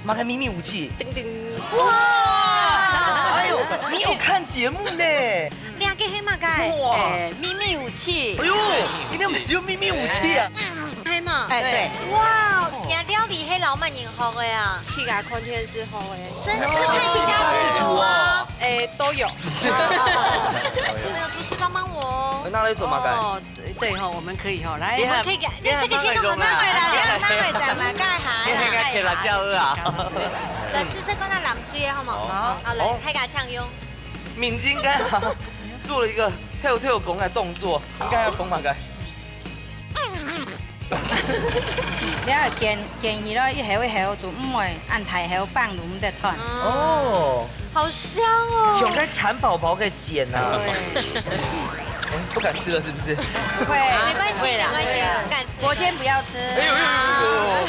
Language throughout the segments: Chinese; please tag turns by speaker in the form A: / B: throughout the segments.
A: 马开秘密武器。
B: 叮叮，
A: 哇！哎呦，你有看节目呢？
B: 两个黑马盖，
A: 哇！
C: 秘密武器
A: 哎。呦，你那就秘密武器啊！
B: 黑嘛，
C: 对，
B: 哇，人料理黑老板引红的呀，
C: 去改空间之后
B: 真是看一家之主啊，
C: 都有。
B: 没有厨师帮帮我哦。
A: 那来做马盖。
C: 哦，对哈，我们可以哈，来，
B: 我们可以给这个先让我们拿回来，拿回来马盖哈。
D: 应该切辣椒啊！
B: 来，紫色放在冷水的好吗？好，来，开个酱用。
A: 敏君刚做了一个跳拱的动作，应该要拱马盖。
E: 你要建议咯，一口一口就唔会按太口放入唔得吞。
A: 哦，
B: 好香哦！
A: 穷该蚕宝宝给剪啊！不敢吃了是不是？
E: 不会，
B: 没关系，没关系，不敢吃。
E: 我先不要吃。
A: 哎呦呦呦！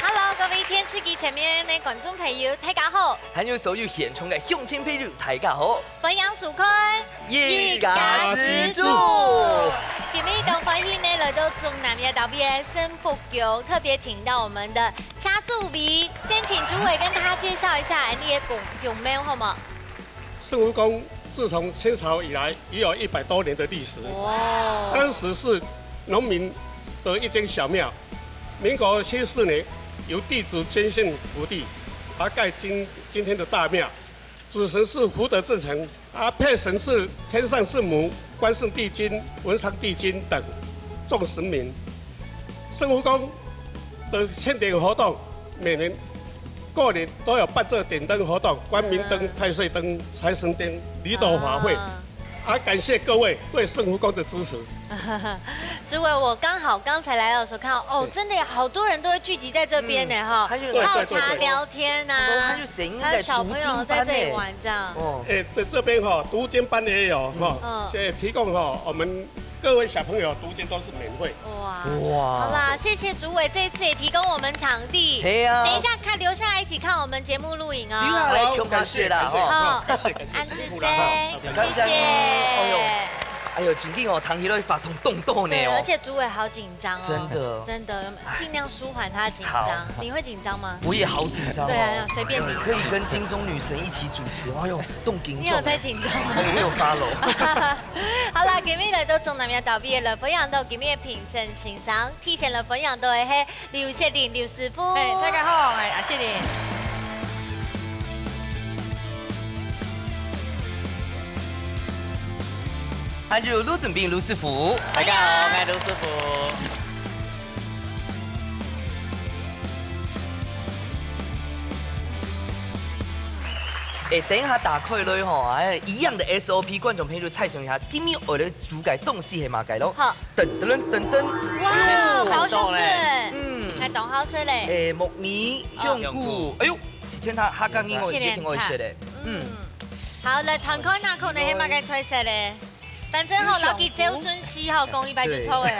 B: Hello， 各位電視機前面嘅觀眾朋友，大家好！
A: 还有所有現場嘅鄉親朋友，大家好！
B: 分享薯坤，
A: 一家之主。
B: 今日咁歡喜呢，來到中南亞島邊嘅生福局，特別請到我們的家主筆，先請主委跟大家介紹一下你嘅公廟好嗎？
F: 聖福宮自從清朝以來已有100多年的歷史。
B: 哇！
F: 當時是農民的一間小廟，民國74年由地主捐獻土地，而蓋今天的大廟。主神是福德正神，而配神是天上聖母、關聖帝君、文昌帝君等眾神明。聖福宮的慶典活動，每年過年都有辦這點燈活動，光明燈、太歲燈、財神燈、禮斗法會。而感謝各位對聖福宮的支持。
B: 主委，我剛才來到的時候看到，哦，真的有好多人都會聚集在這邊呢，哈，泡茶聊天啊，還有小朋友在這裡玩這樣。
F: 哦，在這邊哈，讀經班也有哈，提供哈我們各位小朋友讀經都是免費。
B: 哇，好啦，謝謝主委，這一次也提供我們場地。
A: 對啊。
B: 等一下留下來一起看我們節目錄影哦。
A: 好，感謝啦，
B: 好，安志生，謝謝。
A: 哎呦，真的哦，唐喜都会发通动动呢
B: 对，而
A: 哦。
B: 且主委好紧张哦，
A: 真的
B: 真的，尽量舒缓他的紧张。你会紧张吗？
A: 我也好紧张哦。
B: 对啊，随便你。
A: 可以跟金钟女神一起主持，哎呦，动紧
B: 你有在紧张吗？
A: 我有follow。
B: 好啦，今日來到中南亞島邊嘅樂分享到今日嘅評審欣賞，提前樂分享到嘅係劉雪玲劉師傅。
E: 大家好，阿雪玲。
A: 还有卢准斌卢师傅，
D: 大家好，我係盧師傅。
A: 等一下打開來吼，一樣的 SOP， 觀眾朋友猜想一下，今日我哋主改凍死係嘛改咯？
B: 好，
A: 噔噔噔噔，
B: 哇，好像是，來懂好勢嘞。
A: 木米香菇，哎呦，之前他剛英文已經挺會寫的，
B: 好，來團口拿口呢係嘛個菜色嘞？反正好，老記照順序好，講100就錯啦。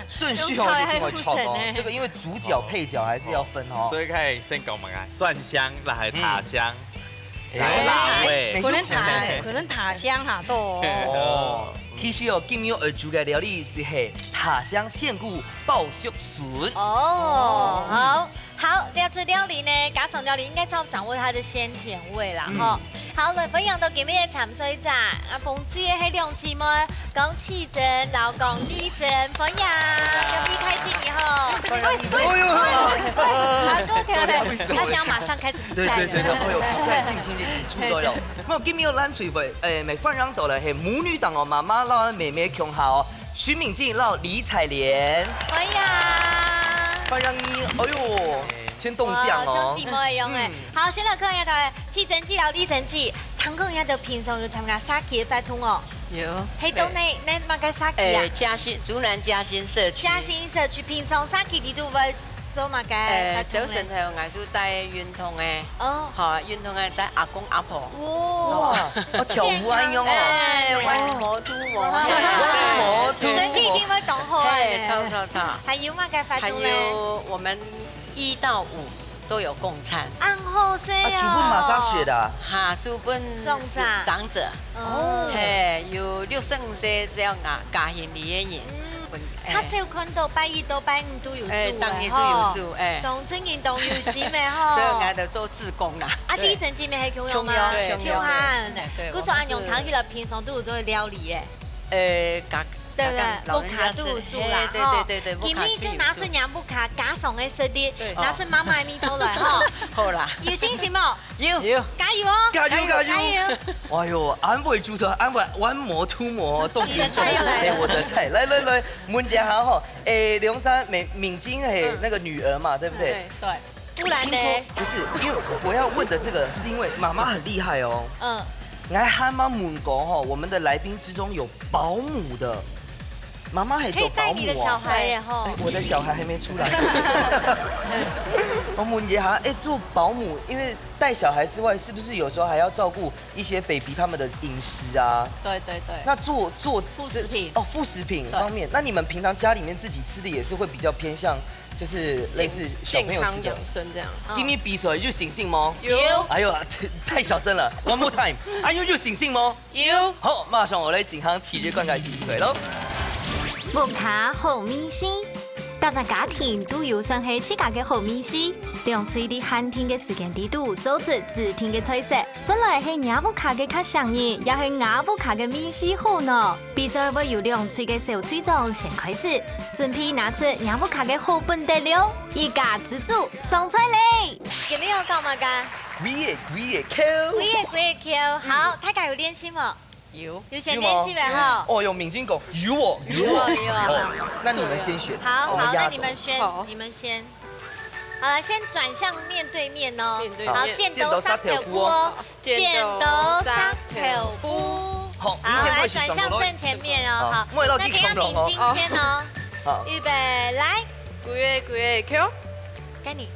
A: 順序哦，一定會錯哦。這個因為主角配角還是要分哦。
D: 所以可以先講乜啊？蒜香，來塔香，來辣味。
E: 可能塔香哈多。
A: 哦，其實哦，今日要煮嘅料理是係塔香鮮菇爆竹筍。
B: 哦，好。好，第二次料理呢，家常料理應該是要掌握它的鮮甜味啦，哈。好，來分享到今日嘅鹹水炸，啊，風吹嘅係兩姊妹，講氣蒸，然後講地蒸，分享，有啲開心以後。好，各位朋友，他想馬上開始比賽了。
A: 對，哎呦，比賽信心就出咗了。咁今日咱隨位咪分享到咧係母女檔哦，媽媽撈妹妹強下哦，徐敏靜撈李彩蓮。分享你，哎呦，先凍醬哦。
B: 像姊妹一樣誒。好，先來看一下台氣蒸雞撈地蒸雞，堂哥人都平常有參加沙琪嘅活動哦。
C: 有。
B: 喺到你乜嘅沙琪啊？
C: 竹南嘉興社區。
B: 嘉興社區平常沙琪你都會做乜嘅？
C: 早晨係藝術帶運動嘅。
B: 哦。
C: 好，運動係帶阿公阿婆。
B: 哇！
A: 跳舞啊樣哦。
C: 玩魔都
B: 身體一定會動好誒。
C: 超。
B: 還有乜嘅活動咧？
C: 還有我們1到5都有共餐。
A: 啊，主本馬上學的。
C: 哈，主本長者。哦。嘿，有65歲這樣家庭裡嘅人。分。
B: 较少看到拜一到拜五都有住
C: 当然是有住，
B: 同真人同有心的吼。
C: 所以我就做志工啦。
B: 啊，第一层见面系共用吗？共汉。古说安用汤去了，平常都有做料理耶。
C: 对
B: 不对？木卡都有住啦，
C: 对。
B: 今天就拿出娘木卡加上的设定，拿出妈妈的米头来哈。
C: 好啦，
B: 有信心冇？
C: 有，
B: 加油哦！
A: 加油！哎呦，安慰主持，安慰弯模突模，动点动。我的菜，来，问一下哈，梁山敏晶那个女儿嘛，对不对？
B: 对。不然呢？
A: 不是，因为我要问的这个是因为妈妈很厉害哦。来喊妈问讲吼，我们的来宾之中有保姆的。妈妈还做保姆
B: 你的小孩耶吼！
A: 我的小孩还没出来。我问一下，做保姆，因为带小孩之外，是不是有时候还要照顾一些 baby 他们的饮食啊？
E: 对。
A: 那做
E: 副食品
A: 副食品方面，那你们平常家里面自己吃的也是会比较偏向，就是类似小朋友吃的
G: 养生这样。
A: 给你比手就醒醒吗？
B: 有。
A: 哎呦，太小声了 ，One more time， 哎呦就醒醒吗？
B: 有。
A: 好，马上我来进行体育灌溉比赛喽。
B: 木卡好明星，大家家庭都有生起自家嘅好明星，用嘴的寒天嘅時間地度做出自天嘅菜色。本來係雅木卡嘅較上癮，也係雅木卡嘅明星好呢。比賽會由兩嘴嘅小隊長先開始，準備拿出雅木卡嘅好本得了，一家之主上菜嚟。今日要幹嘛㗎？
A: 鬼嘢 Q。
B: 好，大家有練習嗎？
C: 有
B: 先練習呗哈。
A: 哦，有敏晶狗，有我。那你們先選。
B: 好，那你們先。好了，先轉向面對面哦。好，剪刀石頭布哦。剪刀石頭布。好，來轉向正前面哦。好，那給下敏晶先哦。好，預備來。
G: 鬼嘢 Q。
B: 該你，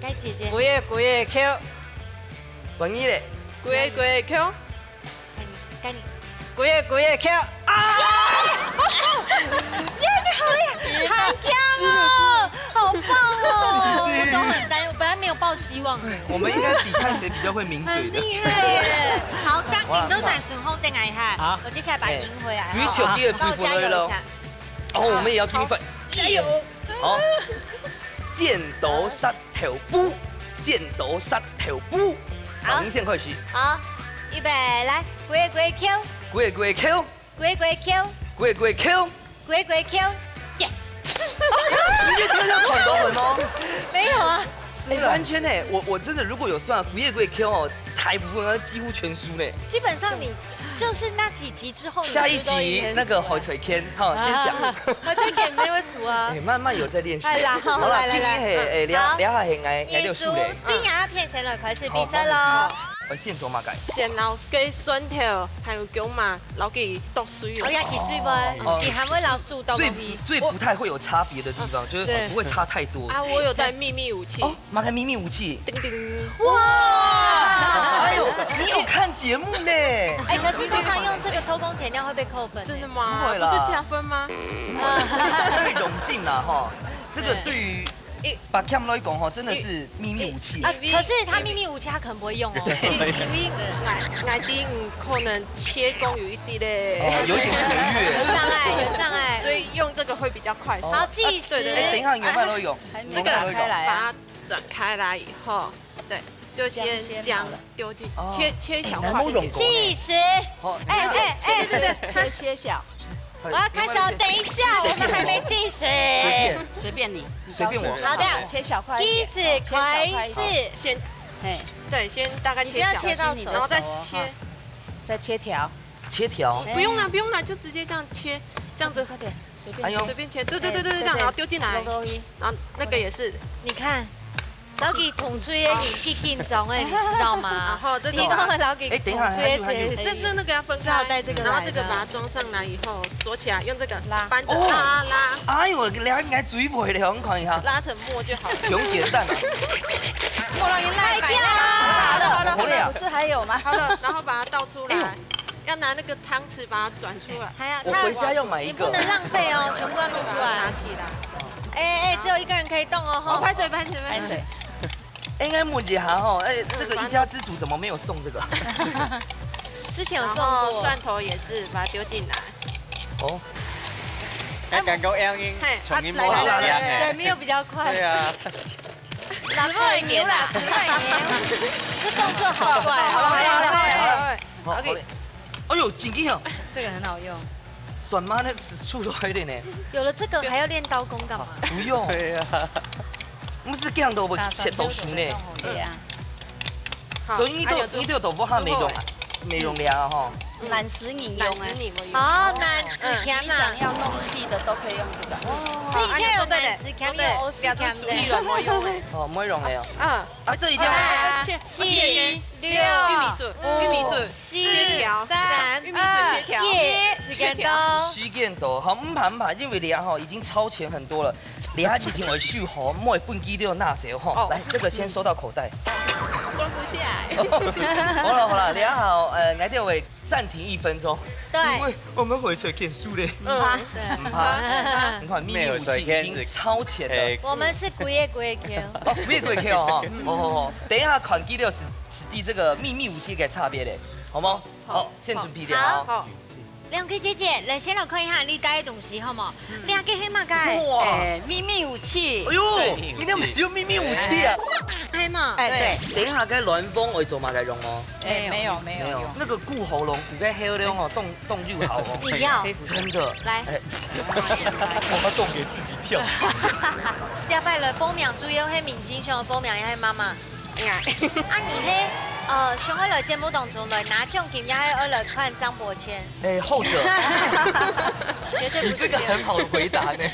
B: 該姐姐。
C: 鬼嘢 Q。
A: 王一嘞。
G: 鬼嘢 Q。
B: 該你。
C: 鬼嘢 Q。啊！
B: 耶，你好厉害，好强哦，好棒哦！我都很担心，我本来没有抱希望。
A: 我们应该比看谁比较会抿嘴
B: 很
A: 的。
B: 厉害耶！好，当你都在顺后等一下，好，我接下来把它赢回来。
A: 追求第二部分喽。哦，我们也要听分，加油！好，剪刀石头布，剪刀石头布。好，您先开始。
B: 好，预备来，鬼 Q。
A: 鬼 Q。
B: 鬼 Q。
A: 鬼 Q。
B: 鬼 Q。Yes。
A: 你就这样很多回吗？
B: 没有啊。
A: 完全呢，我真的如果有算鬼 Q 哦，大部分几乎全输呢。
B: 基本上你就是那几集之后，
A: 下一集那个海锤 Ken 哈，先讲。
B: 海锤 Ken 没会数啊。
A: 慢慢有在练习。
B: 好了，
A: 今天係聊下係嗌到輸咧。
B: 對呀，片先來開始比賽咯。
A: 先做乜計？
G: 先撈嘅蒜頭，還有姜嘛，撈佢剁水。
B: 我要去追唄，你還會撈樹豆皮。
A: 最不太會有差別的地方，就是不會差太多。
G: 啊，我有帶秘密武器。
A: 哦，買個秘密武器。
G: 叮叮。
A: 哇！哎呦，你有看節目呢？
B: 哎，可是通常用這個偷工減料會被扣分。
G: 真的嗎？
A: 不會啦。
G: 不是加分嗎？
A: 對榮幸啦，哈，這個對於。把 cam 來講哈，真的是秘密武器。
B: 可是他秘密武器他可能不會用哦。
G: 因為眼睛可能切工有一啲咧，
A: 有一點歲月，
B: 有障礙，
G: 所以用這個會比較快。
B: 好，計時。
A: 等一下，有沒有用？
G: 這個把它轉開來以後，對，就先將丟進切小塊。
B: 計時。
E: 切些小。
B: 我要開始了，等一下，我們還沒計時。
E: 隨便你，
A: 隨便我。
B: 好的，
E: 切小塊。
B: 計時開始。
G: 先，對，先大概切小，然後再切條。
A: 切條。
G: 不用啦，就直接這樣切，這樣子。
E: 快點，
G: 隨便切。對，這樣，然後丟進來。然後那個也是。
B: 你看。老給捅吹的緊張哎，你知道嗎？
G: 然後這個
B: 老給
A: 等一下，
G: 那個要分開，然後這個把它裝上來以後鎖起來，用這個扳着拉。
A: 哎呦，兩個嘴背了，我看一下。
G: 拉成沫就好了。
A: 熊點蛋啊！
E: 莫讓人賴掉了。
G: 好了，
E: 不是還有嗎？
G: 好了，然後把它倒出來，要拿那個湯匙把它轉出來。
A: 我回家要買一個。
B: 你不能浪費哦，全部要弄出來。
G: 拿起來。
B: 哎，只有一個人可以動哦。
G: 拍水。
A: 應該問一下哈，這個一家之主怎麼沒有送這個？
B: 之前有送過。
G: 蒜頭也是，把它丟進來。
A: 哦。
D: 哎，感觉杨英重音摸好
G: 来
D: 样
B: 对，
D: 哎。
B: 没有比较快。
D: 对啊，
E: 10块牛啦，10块牛。
B: 这动作好怪哦。
A: 好 OK。哎呦，紧紧哦，
E: 这个很好用。
A: 酸妈那吃出多一点呢。
B: 有了这个还要练刀功干嘛？
A: 不用，
D: 对啊。
A: 不是这样都不切豆腐呢。
E: 对呀。
A: 所以你都豆腐哈美容凉哈。
E: 懒食你用哎。
B: 哦，难死
E: 你
B: 钳嘛。
E: 想要弄细的都可以用这个。
B: 所以现在有难死钳，有欧式钳的。
G: 没用哎。
A: 哦，没用的哦。
G: 嗯，
A: 啊，这一定要。
B: 7、6、
G: 玉米笋，玉米笋，
B: 7、 3、
G: 玉米笋切条，
B: 1，时间到。
A: 时間到，好唔怕，因為你啊已經超前很多了。你下幾天我去吼，莫半機都有納少吼。來，這個先收到口袋。
G: 装不下來。
A: 好了，你好，來電會暫停1分鐘。
B: 对，
A: 因為我們回去念書嘞。
B: 对，
A: 唔怕，你看秘密武器已經超前了。
B: 我们是鬼耶鬼 Q。
A: 哦，不是鬼 Q 哦。哦，等一下看記得有史地這個秘密武器嘅差別嘞，好嗎？好，先準備了。
G: 好。
B: 梁琪姐姐，嚟先來看一下你帶嘅東西好冇？你阿嘅係乜嘅？
A: 哇！
E: 秘密武器。
A: 哎呦，你那就秘密武器啊！
B: 係嘛？
E: 哎，对。
A: 等一下，該暖風會做嘛？該用哦。
E: 没有没有用。
A: 那個顧喉嚨、顧個喉嚨哦，動就好哦。
B: 你要？
A: 真的。
B: 來。
D: 我要動給自己跳。
B: 下擺來報名，主要係民警上報名，也係媽媽。
G: 哎呀，
B: 啊，你係上海來節目當中來拿獎金，也係來看張伯謙。
A: 後者。
B: 絕對不是。
A: 你這個很好回答呢。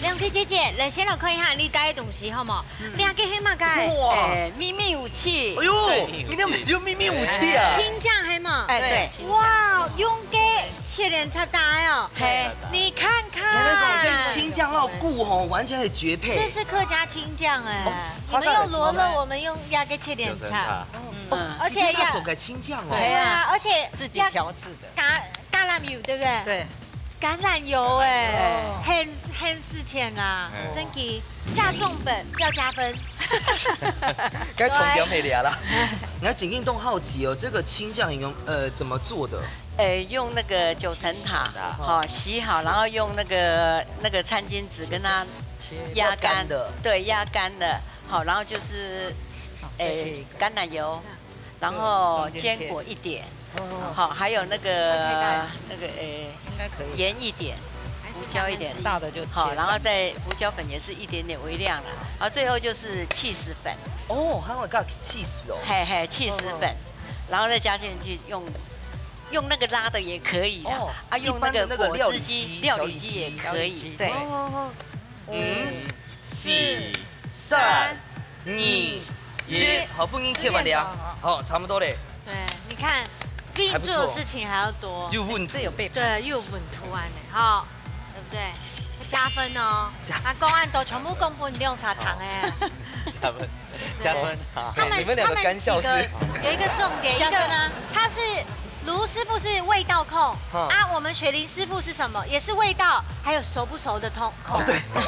B: 梁琪姐姐，嚟先來看一下你帶嘅東西好冇？你阿嘅係乜嘅？
A: 哇！
E: 秘密武器。
A: 哎呦，你那就秘密武器啊！
B: 青醬係嗎？
E: 哎，对。
B: 哇，用嘅切點差大哦。
E: 嘿，
B: 你看看。
A: 那種跟青醬肉顧吼，完全係絕配。
B: 這是客家青醬哎，你們用羅勒，我們用鴨給切點菜，而且要
A: 走個青醬哦。
B: 對啊，而且
E: 自己調製的。
B: 橄欖油對不對？
E: 對。
B: 橄欖油哎，很事前啊，真嘅下重本要加分。
A: 該重點配了啦。那景定都好奇哦，這個青醬用怎麼做的？
E: 用那個9層塔，好洗好，然後用那個餐巾紙跟它壓乾的，對，壓乾的，好，然後就是橄欖油，然後堅果一點，好，還有那個應該可以鹽一點，胡椒一點，大的就好，然後再胡椒粉也是一點點微量了，然後最後就是起司粉，
A: 哦，還有個起司哦，
E: 嘿嘿，起司粉，然後再加進去用那個拉的也可以的，啊，用那個果汁機、料理機也可以，對。
A: 4、3、2、1，好，不應切完了，好，差不多嘞。
B: 對，你看，比你做的事情還要多。
A: 又問題，
B: 對，又有文圖案呢，好，對不對？加分哦。啊，公安都全部公布你用茶糖哎。
D: 加分，
B: 他們幾個有一個重點，一個呢，他是盧師傅是味道控啊，我們雪玲師傅是什麼？也是味道，還有熟不熟的控。
A: 哦，對，
B: 熟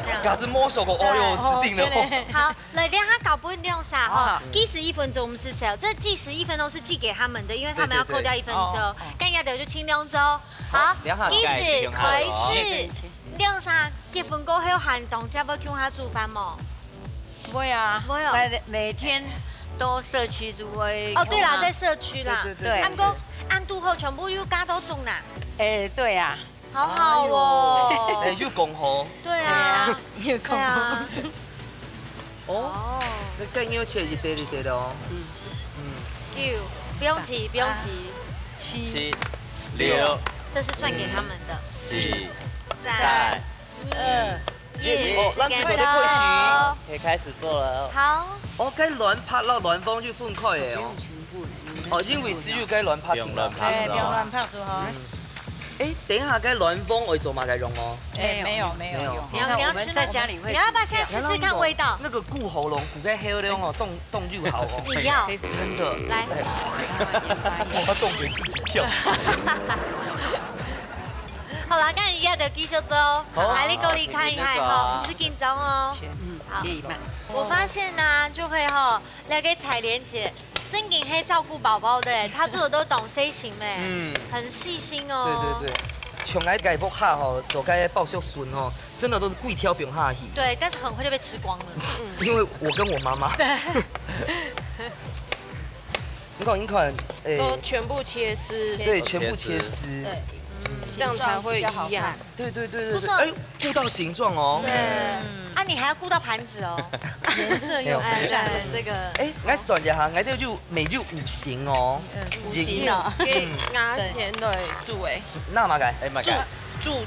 B: 這樣。
A: 要是摸手過，哦喲，死定了。
B: 好，來，等下搞不定用啥哈？計時1分鐘，我們是 sell，這計時1分鐘是寄給他們的，因為他們要扣掉1分鐘。干嘢就就清涼粥。好，計時開始。用啥？結婚過後寒冬，才要叫他煮飯麼？
E: 不會啊，
B: 不會哦。
E: 每天都社區煮會。
B: 哦，對啦，在社區啦。
E: 對。
B: 按講按度後全部又加到中啦。
E: 對啊。
B: 好好哦。
A: 又拱喉。
B: 對啊。
E: 又拱喉。
A: 哦。那更要切一堆的哦。
B: 9，不用急，不用急。
D: 7、6，
B: 這是算給他們的。
D: 4、
B: 3、2、1，
A: 讓製作的開始，
D: 可以開始做了。
B: 好。
A: 哦，該暖拍到暖風就分開嘅哦。哦，因為是要該暖拍。
D: 用暖拍。
E: 不用亂拍就好。
A: 等一下該暖風會做嘛？該用哦。
E: 沒有。
B: 你要吃在家裡會。你要不要現在試試看味道？
A: 那個顧喉嚨、顧個喉嚨哦，動就好哦。
B: 你要。
A: 真的。
B: 來。
D: 我要動給自己跳。
B: 好啦，咁而家就繼續做，喺呢個你看一看哈，不是緊張哦。
E: 切一半。
B: 我發現呢，就會哈，那個彩蓮姐真给黑照顾宝宝的，他做的都懂 C 型哎，很细心哦。
A: 对。从来改不下吼，走该报销孙哦，真的都是贵挑扁下去。
B: 对，但是很快就被吃光了。
A: 因为我跟我妈妈。你看，
G: 都全部切丝，
A: 对，全部切丝，
G: 对，这样才会一样。
A: 对。哎，顾到形状哦。
B: 对。啊，你还要顾到盘子哦，颜色又染了这个。
A: 哎，我算一下，我这就每日5型哦。
G: 5型哦，给牙先来煮诶。
A: 那嘛改？
G: 煮，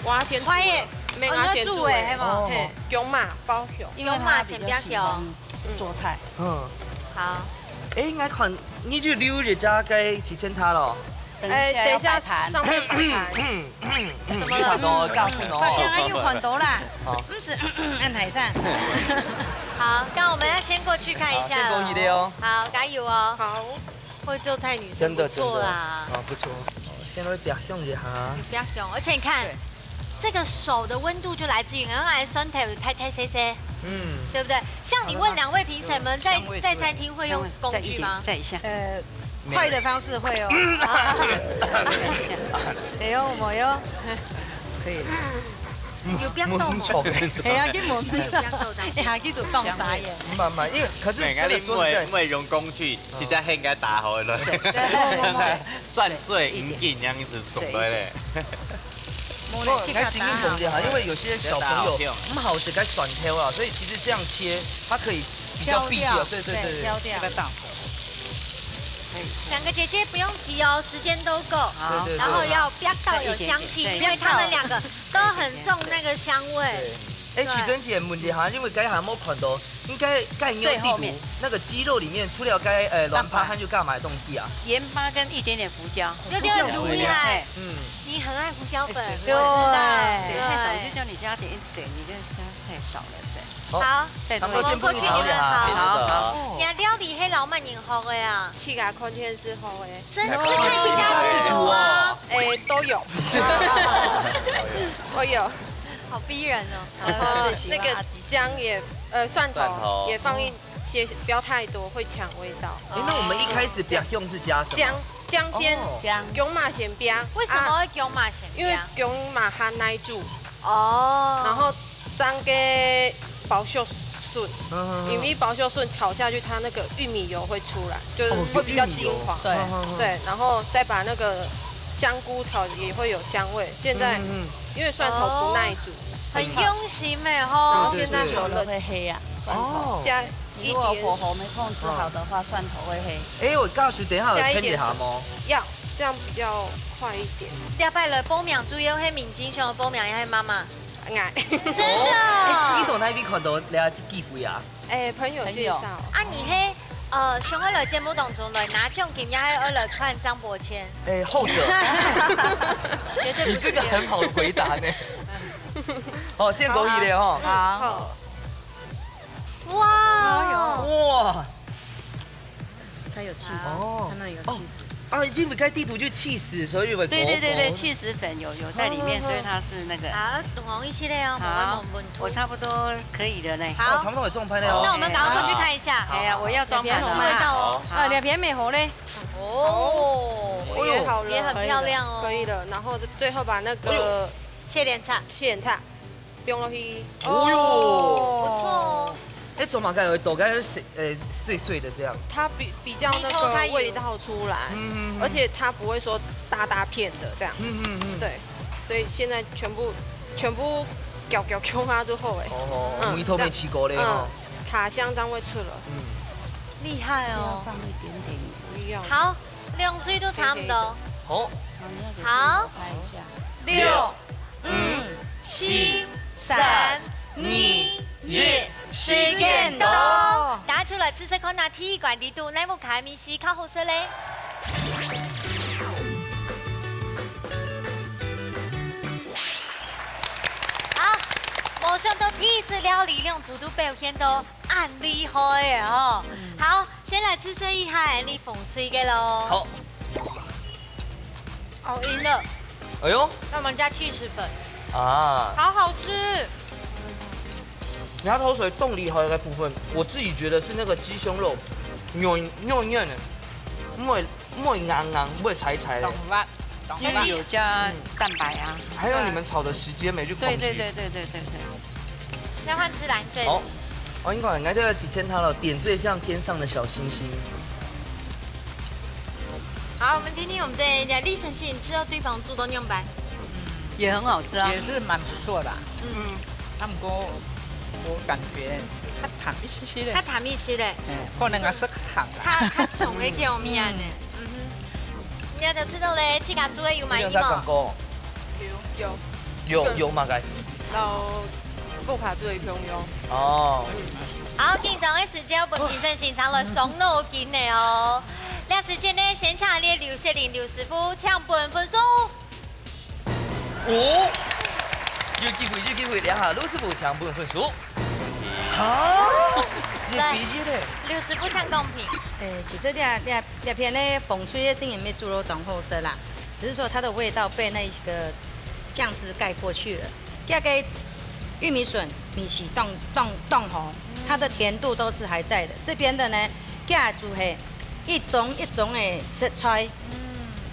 G: 我先煮。没牙先煮诶，系嘛？嘿，姜麻包香。
B: 姜麻先不要香。
C: 做菜。
B: 好。
A: 哎，我看你就溜日家该起煎它了。
G: 等一下上面摆盘。
B: 怎么了？
A: 告诉我。
C: 快点，又很多啦。不是按台上。
B: 好，那我们要先过去看一下。
A: 先过去的哦。
B: 好，加油哦。
G: 好。
B: 会做菜女生不错啦。
A: 不错。先来表现一下。
B: 不要凶，而且你看，这个手的温度就来自于原来酸腿太 CC。对不对？像你问2位评审们，在餐厅会用工具吗？
E: 再一下。
C: 快的方式会哦。哎呦，我哟。可以。
B: 有不要动吗？
C: 哎呀，去摸一下，下去就放傻眼。
A: 慢慢，因为可是这个说实在，
D: 用工具，直接应该打好了。蒜碎、银紧这样子煮的嘞。
A: 该经验总结哈，因为有些小朋友不好是该选挑啦，所以其实这样切，它可以比较避掉，对，
C: 挑掉。
B: 2个姐姐不用急哦，时间都够。
A: 好，
B: 然后要不要到有香气，因为他们2个都很重那个香味。
A: 哎，曲珍姐问题哈，因为该还没看到，应该有地图那个鸡肉里面除了该卵趴还有干嘛的东西啊？
E: 盐巴跟一点点胡椒。
B: 有点厉害。你很爱胡椒粉。
E: 对。水太少，我就叫你加点水，你这加太少了水。
B: 好，我们过去你们好。你料理黑老慢饮好的呀？
G: 气咖空间是好的。
B: 真是看一家之主啊！
G: 都有。我有。
B: 好逼人哦！
G: 然后那个姜也，蒜头也放一些，不要太多，会抢味道。
A: 哎，那我们一开始表用是加什么？
G: 姜先，姜麻先煸。
B: 为什么会姜麻先煸？
G: 因为姜麻含奶煮。
B: 哦。
G: 然后沾个保秀笋，因为保秀笋炒下去，它那个玉米油会出来，就是会比较金黄。对，然后再把那个香菇炒也会有香味。现在因为蒜头不耐煮。
B: 很用心哎吼，
G: 现在
C: 久了会黑呀，蒜头
G: 加
C: 你如果火候没控制好的话，蒜头会黑。
A: 哎，我告诉等一下有一下吗？
G: 要，这样比较快一点。
B: 要拜了保命主要迄面筋上的保命也系妈妈
G: 爱。
B: 真的？
A: 你到那边看到你还几位啊？
G: 朋友介绍。
B: 啊，你迄上二了节目当中来拿奖金，也还二了看张伯谦。
A: 后者。
B: 绝对不是。
A: 你这个很好回答呢。先狗一的哈。
B: 好。哇！
C: 它有气死，它那有气死。
A: 因为该地图就气死，所以会。
E: 对，气死粉有在里面，所以它是那个。
B: 好，懂红一系列哦。
E: 好，我差不多可以了呢。
B: 好，
A: 差不多有中拍了哦。
B: 那我们赶快过去看一下。
E: 哎呀，我要装盘
B: 试味道哦。
C: 2片美猴嘞。
G: 也好了，
B: 也很漂亮哦。
G: 可以了，然后最后把那个
B: 切点菜，
G: 丢落去。
B: 哦哟，不错哦。
A: 哎，做马该有豆该碎碎的这样。
G: 它比较那个味道出来，而且它不会说大片的这样。对，所以现在全部搅它之后
A: 每头没起锅嘞哦。
G: 塔香张会出了。
B: 厉害哦。
C: 放一点点。
G: 不要。
B: 好，2水都差不多。
A: 好。
B: 好。6、5、4、3、2、1，时间到。打出了紫色康纳体育馆地图，乃木卡米西靠后色嘞。好，马上都第一次料理量速度表现都很厉害哦。好，先来紫色一海，你风吹给喽。
A: 好。
B: 哦，赢了。
A: 哎呦，
B: 那我们加70粉。
A: 好
B: 好吃。
A: 鸭头水冻梨好的部分，我自己觉得是那个鸡胸肉软的，不会硬硬，不会柴柴的。
E: 因为有加蛋白啊。
A: 还有你们炒的时间没去控制。
E: 对。
B: 要换吃蓝最。
A: 哦，我应该应该这几千套了，点缀像天上的小星星。
B: 好，我们听听我们的历程记，你吃到对方做的样板，
E: 也很好吃啊。
H: 也是蛮不错的。他们我感觉它淡一些些的。
B: 它淡一些的。
H: 可能也是淡啦。
B: 它重的叫咩呢？你就吃到咧，自家煮的有满意吗？
A: 有嘛该。
G: 然后布卡最香哟。
A: 哦。
B: 好，紧张的时间我们提升欣赏了松脑筋的哦。那时间呢，现场的刘雪玲刘师傅抢本分数。
A: 有机会，两下刘师傅抢本分数。好，
B: 来，刘师傅抢公平。
I: 其实两片呢风吹的经验没猪肉当好吃啦，只是说它的味道被那个酱汁盖过去了。第二个玉米笋米洗冻红，它的甜度都是还在的。这边的呢，架住嘿一种的食材，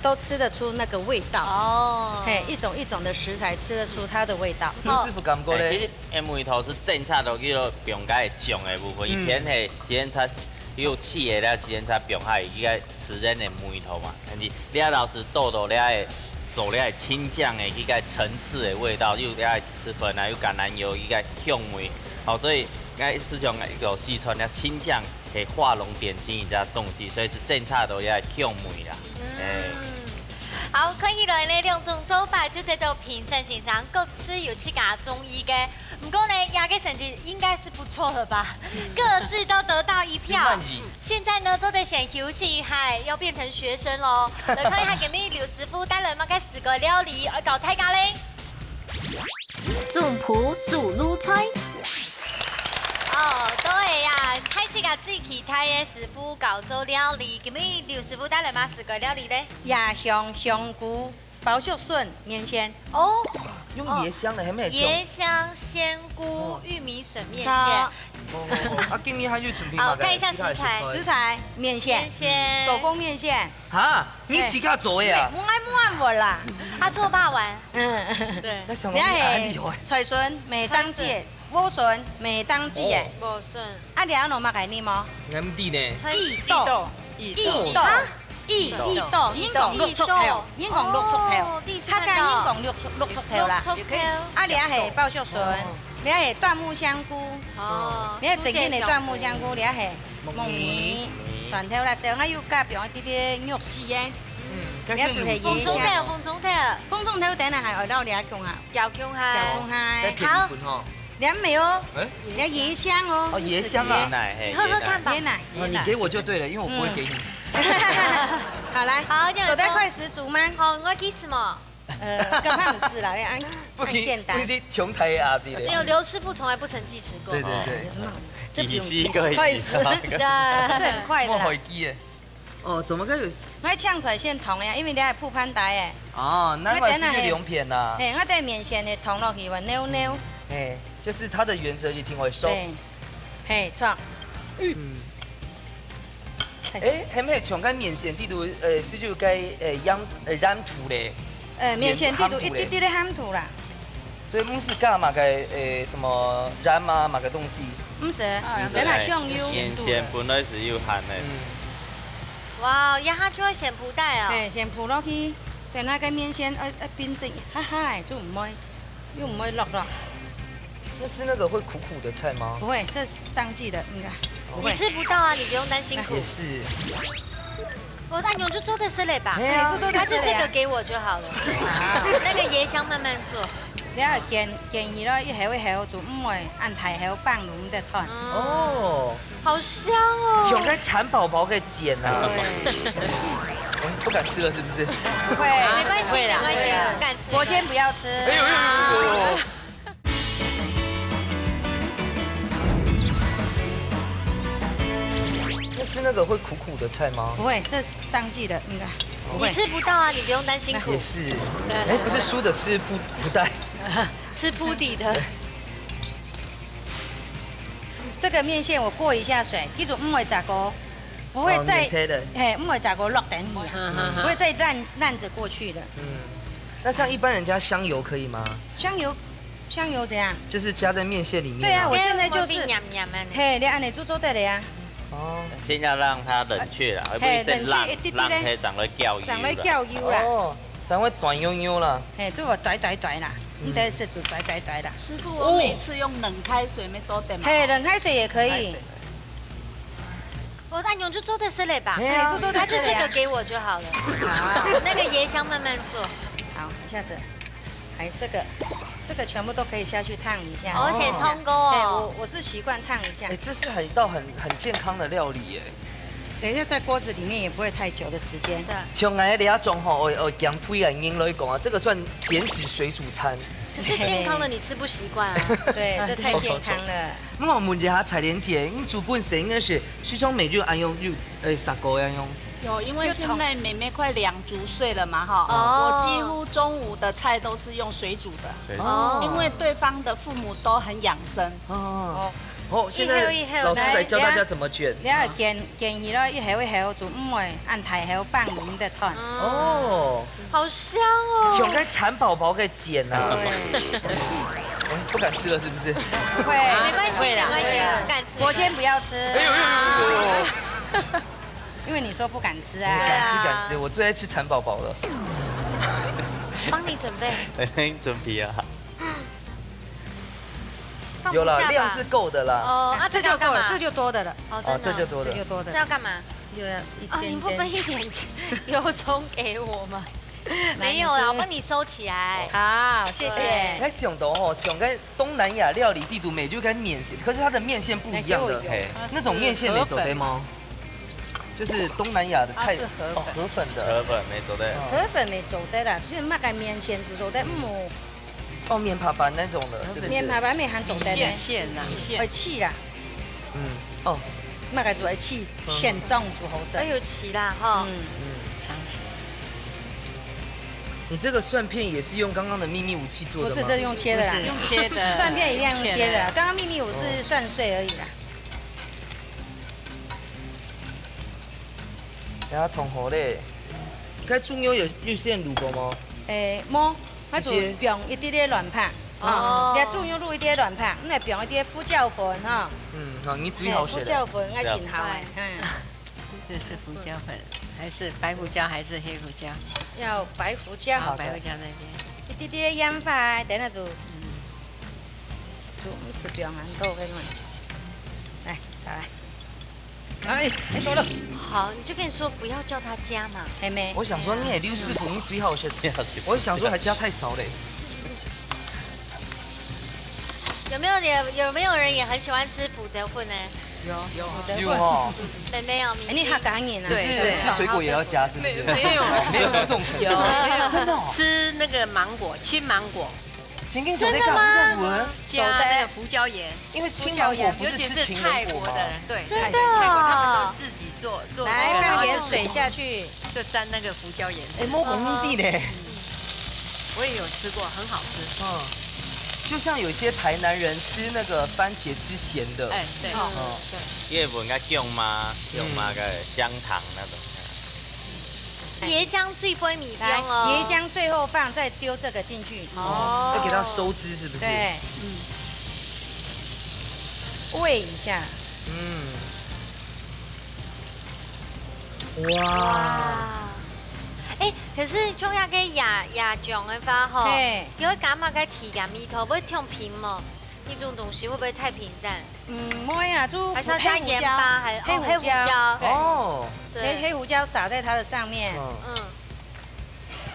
I: 都吃得出那个味道哦。嘿，一种的食材吃得出它的味道。
A: 刘师傅感觉咧，
D: 其实因为头是政策都叫做并解种的部分，以前系只能差有气的了，只能差并海伊个吃人的梅头嘛，但是了老是豆了的做了青酱的伊个层次的味道，又了吃粉啊，又橄榄油伊个香味，好，所以该市场一个四川的青酱可以画龙点睛一家东西，所以是政策都要香味啦。
B: 好，看起来呢，两种做法就得到评审欣赏，各自有去家中意的。不过呢，亚个成绩应该是不错了吧？各自都得到1票。现在呢，都得先休息一下，要变成学生喽。来看一下，今日刘师傅带来么个4个料理要教大家嘞。
J: 种葡素卤菜。
B: 哦，对呀，开始个最期待的师傅教做料理，今日刘师傅带来嘛4个料理咧？
I: 椰香、香菇、包雪笋、面线。
B: 哦，
A: 用椰香的，还没有
B: 椰香、鲜菇、玉米笋面线。
I: 超
A: 今日还有准备
B: 好，看一下食材。
I: 食材面线，手工面线。
A: 哈，你自家做的呀？
I: 我爱摸我啦。
B: 他做霸王。
I: 对。
A: 那想讲你很厉害。
I: 菜笋每当季。莴笋每当季诶，
B: 莴笋。
I: 啊，两种嘛概念吗
A: ？MD 呢？
I: 异豆，你讲6出头，你讲6出头，他讲你讲6出头啦。啊，俩系包雪笋，俩系椴木香菇，俩整根的椴木香菇，俩系木米、蒜头啦，就还有加边一啲肉丝诶。俩就是椰香。风中头等下系外头俩姜下，
B: 姜下。
A: 好。
I: 凉梅哦，凉椰香哦。
A: 哦，椰香啊，
B: 你喝喝看吧。
I: 椰奶，
A: 你给我就对了，因为我不会给你。
I: 好来，
B: 好，
I: 走得快10足吗？
B: 好，我给什么？
I: 根本不是啦，按简单。
A: 不一定穷台阿弟的。
B: 没有，刘师傅从来不曾计时过。
A: 对。
I: 这不用
D: 快
I: 死，这很快的啦。
A: 我会记的。哦，怎么个有？
I: 我呛出来先烫呀，因为你系铺盘台诶。
A: 哦，难怪是月亮片呐。
I: 嘿，我带面线的烫落去，话扭。
A: 嘿，就是它的原则就挺会收。
I: 嘿，错。
A: 还没有像个面线地图，是就该染土嘞。
I: 面线地图一滴滴的含土啦。
A: 所以不是干嘛该什么染嘛个东西。
I: 不是，等下香油。
D: 面线本来是有含的。
B: 哇，压下就要先铺袋啊。
I: 嘿，先铺落去，等下个面线变整，就唔会，又唔会落。
A: 那是那个会苦苦的菜吗？
I: 不会，这是当季的，应该。
B: 你吃不到啊，你不用担心苦。
A: 也是。
B: 我按钮就做的是嘞吧？
I: 还
B: 是这个给我就好了。那个椰香慢慢做。
I: 你要建议咯，一下做，唔会按太下放入唔得烫。
A: 哦，
B: 好香哦！
A: 像该蚕宝宝给剪啊。不敢吃了是不是？
I: 不会，
B: 没关系，不敢吃。
I: 我先不要吃。
A: 哎呦！那是那个会苦苦的菜吗？
I: 不会，这是当季的，应该。
B: 你吃不到啊，你不用担心苦。
A: 也是。不是输的吃不带。
B: 吃铺底的。
I: 这个面线我过一下水，记住唔会炸锅。不会再
A: 免的，
I: 不会再给我落等你啊，不会再烂着过去的。
A: 那像一般人家香油可以吗？
I: 香油怎样？
A: 就是加在面线里面。
I: 对啊，我现在就是
B: 嘿，
I: 你按你做的嘞啊。
A: 哦，
D: 先要让它冷却啦，而不是先让它长得叫油。
I: 长得叫油啦。
A: 哦，才会短悠悠啦。
I: 做我短啦，你得是煮短啦。
K: 师傅，我每次用冷开水没做点嘛。
I: 冷开水也可以。
B: 我按钮就做的是嘞吧？
I: 还
B: 是这个给我就好了。好，那个椰香慢慢做。
I: 好，一下子，这个全部都可以下去烫一下。
B: 而且通锅哦。
I: 我是习惯烫一下。
A: 这是一道很健康的料理耶。
I: 等一下在锅子里面也不会太久的时间。
A: 像俺那种吼，姜配啊，硬来讲啊，这个算减脂水煮餐。
B: 可是健康的你吃不习惯啊。
I: 对，这太健康了。
A: 我问一下彩莲姐，你煮本身应该是从每日按用3个按用。
K: 有，因为现在妹妹快2周岁了嘛，哈，我几乎中午的菜都是用水煮的，因为对方的父母都很养生。
A: 现在老师来教大家怎么卷。
I: 你要建议了，一下做唔会按太下放零的团。
A: 哦，
B: 好香哦！
A: 像该蚕宝宝给剪啊。不敢吃了是不是？
I: 不会，
B: 没关系，不敢吃。
I: 我先不要吃。
A: 哎呦！
I: 因为你说不敢吃啊。
A: 敢吃，我最爱吃蚕宝宝了。
B: 帮你准备。
D: 准备啊。
A: 有了，量是够的啦。
I: 这就够了，这就多的了。
A: 这就多的。
B: 这要干嘛？
I: 就要一点点。
B: 你不分一点油葱给我吗？没有啦，我帮你收起来。
I: 好，谢谢。
A: 那想到吼，像跟东南亚料理地图美就跟面线，可是它的面线不一样的。那种面线没走对吗？就是东南亚的太河粉的。
D: 河粉没走对。
I: 河粉没走对啦，就是那个面线就走对
A: 面爬板那种的，是不是？
I: 面爬板面含走对的。
E: 线呐，
I: 会气啦。那个做会气，现种做好食。
B: 有气啦哈。
E: 尝试。
A: 你这个蒜片也是用刚刚的秘密武器做的吗？
I: 不是，这是用切的啦。
E: 用切的。
I: 蒜片一定要用切的啦。刚刚秘密武是蒜碎而已啦。
A: 等下同好嘞。该猪牛有线卤过吗？
I: 冇。我就用一啲啲卵拍，你煮牛肉一啲卵拍，你用一啲胡椒粉哈。
A: 好，你最好
I: 胡椒粉爱请好哎。
E: 这是胡椒粉，还是白胡椒还是黑胡椒？
I: 要白胡椒。
E: 好，白胡椒那边。
I: 一啲啲盐巴，等下就唔是不用很多嘅嘛。来，上来。多了。
B: 好，你就跟你说不要叫他加嘛。
I: 妹，
A: 我想说你也刘师傅，你最好是这样。我想说还加太少嘞。
B: 有没有人也很喜欢吃腐泽混呢？
I: 有
A: 哦。
B: 没有，
I: 你好感应啊。
A: 对，吃水果也要加，是不是？没有这种程度。
E: 真的。吃那个芒果，青芒果。
A: 真的吗？
E: 加那个胡椒盐，
A: 因为青芒果不是
E: 吃泰国的，对，
B: 真的，
E: 泰国他们都自己做，
I: 来放点水下去，
E: 就沾那个胡椒盐。
A: 摸红地呢？
E: 我也有吃过，很好吃。
A: 就像有些台南人吃那个番茄吃咸的，
E: 对，
D: 因为不应该用吗个香肠那种。
B: 椰浆最不会米香哦，
I: 椰浆最后放，再丢这个进去。
A: 要给它收汁是不是？
I: 对，煨一下。
A: 哇！
B: 可是中亚个亚种的话吼，你会感觉个体感米头不会挺平吗？那种东西会不会太平淡？
I: 不会啊，就
B: 还是要加盐巴，还黑胡椒。
I: 哦，黑胡椒撒在它的上面。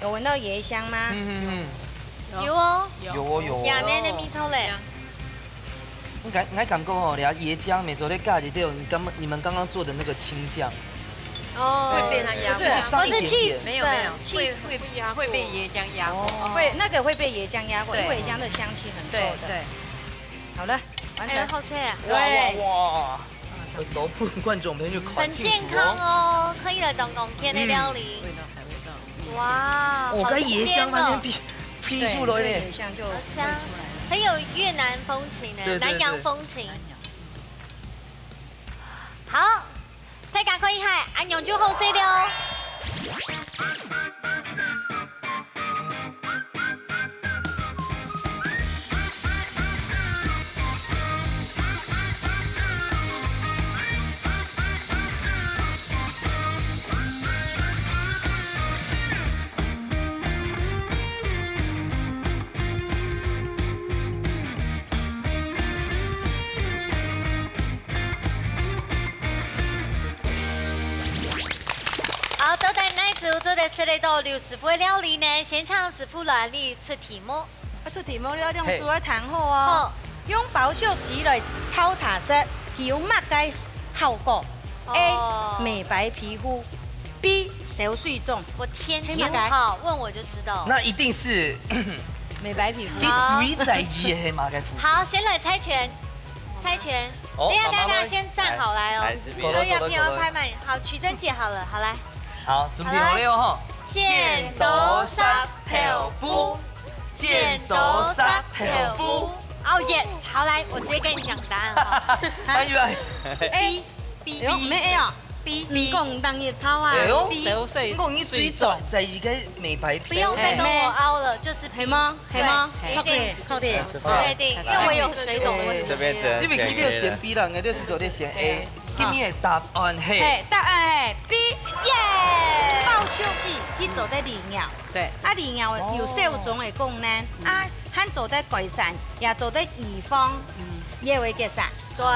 I: 有闻到椰香吗？
B: 有哦，
A: 有。
B: 亚内的米头嘞。
A: 我感觉吼，椰浆没做在加里头，你们刚刚做的那个青酱。
E: 会被它压过，
B: 不是 cheese，
E: 没有会被椰浆压过，
I: 会那个会被椰浆压过，因为椰浆的香气很够的。
E: 对，
I: 好了，完成。
B: 好吃啊！
A: 哇！都不观众朋友
B: 很健康哦，可以了，当冬天的料理。
E: 味道才会到。
A: 哇！我跟椰香完全批出了耶，
I: 椰香就
B: 香，很有越南风情的，南洋风情。好。大家可以係按用就好勢了。好，都在那一组做的是那道刘师傅的料理呢。现场师傅来你出题目，
I: 出題目了，用煮嘅談好哦。用保秀洗來泡茶色，有乜嘅效果 ？A. 美白皮膚 ，B. 小水腫。
B: 我天天好，问我就知道。
A: 那一定是
I: 美白皮膚。
A: 你最在意的黑马盖肤。
B: 好，先来猜拳，猜拳。等一下，大家先站好来哦。要片要拍慢。好，曲珍姐好了，好来。
A: 好，准备好了哈。
B: 剪刀石头布，剪刀石头布。哦 yes， 好来，我直接跟你讲答案哈。
A: 哎呦
I: ，B， 咩 A 啊 ？B， 你讲当日泡啊
A: ？B， 我你最在意个美白皮。
B: 不用再跟我凹了，就是
I: 黑吗？黑吗？
B: 确定，确定，因为我有水肿的问题。
A: 你咪记得选 B 啦，我就是做的选 A。今年的答案係
I: 答案係 B，
B: 耶！
I: 保秀是去做的利尿，
E: 对，
I: 利尿有消腫的功能，還做的改善，也做的預防也會改善。
B: 對，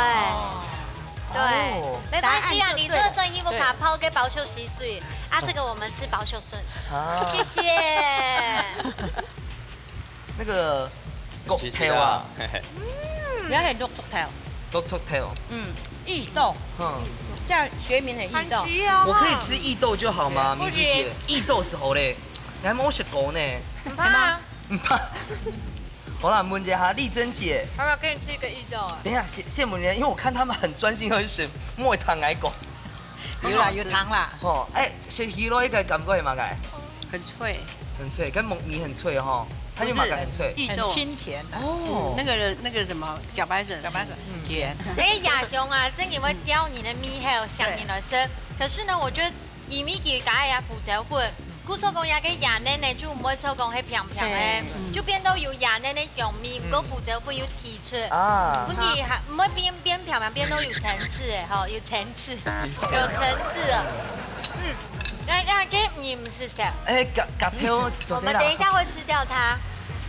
B: 沒關係啊，你這個真衣服卡泡給保秀洗水這個我們吃保秀順，謝謝。
A: 那個國條啊，
I: 也係綠竹條，
A: 綠竹條，
I: 異豆，叫學名係異豆。
A: 我可以吃異豆就好嗎？明珠姐，異豆是好嘞，你還冇食過呢？
B: 唔怕，
A: 唔怕。好啦，問一下麗珍姐，
G: 要不要給你吃一個異豆啊？
A: 等一下，謝問人，因為我看他們很專心去選，冇糖來講。
I: 有糖啦。
A: 哦，食魚肉嘅感覺係嘛嘅？
E: 很脆，
A: 很脆，跟米很脆哈。它就马感很脆，
E: 很
K: 清甜
A: 哦。
E: 那个什么茭白笋，甜。
B: 那个亚中啊，真因为雕你的米还有香你来吃，可是呢，我觉得以米给加呀胡椒粉，古手工也给亚嫩呢，就唔会手工系平平的，就变到有亚嫩的香米，个胡椒粉有提出啊。不你还唔会边平平，边都有层次诶，哈，有层次，有层次啊。那给你们是谁？我们等一下会吃掉它。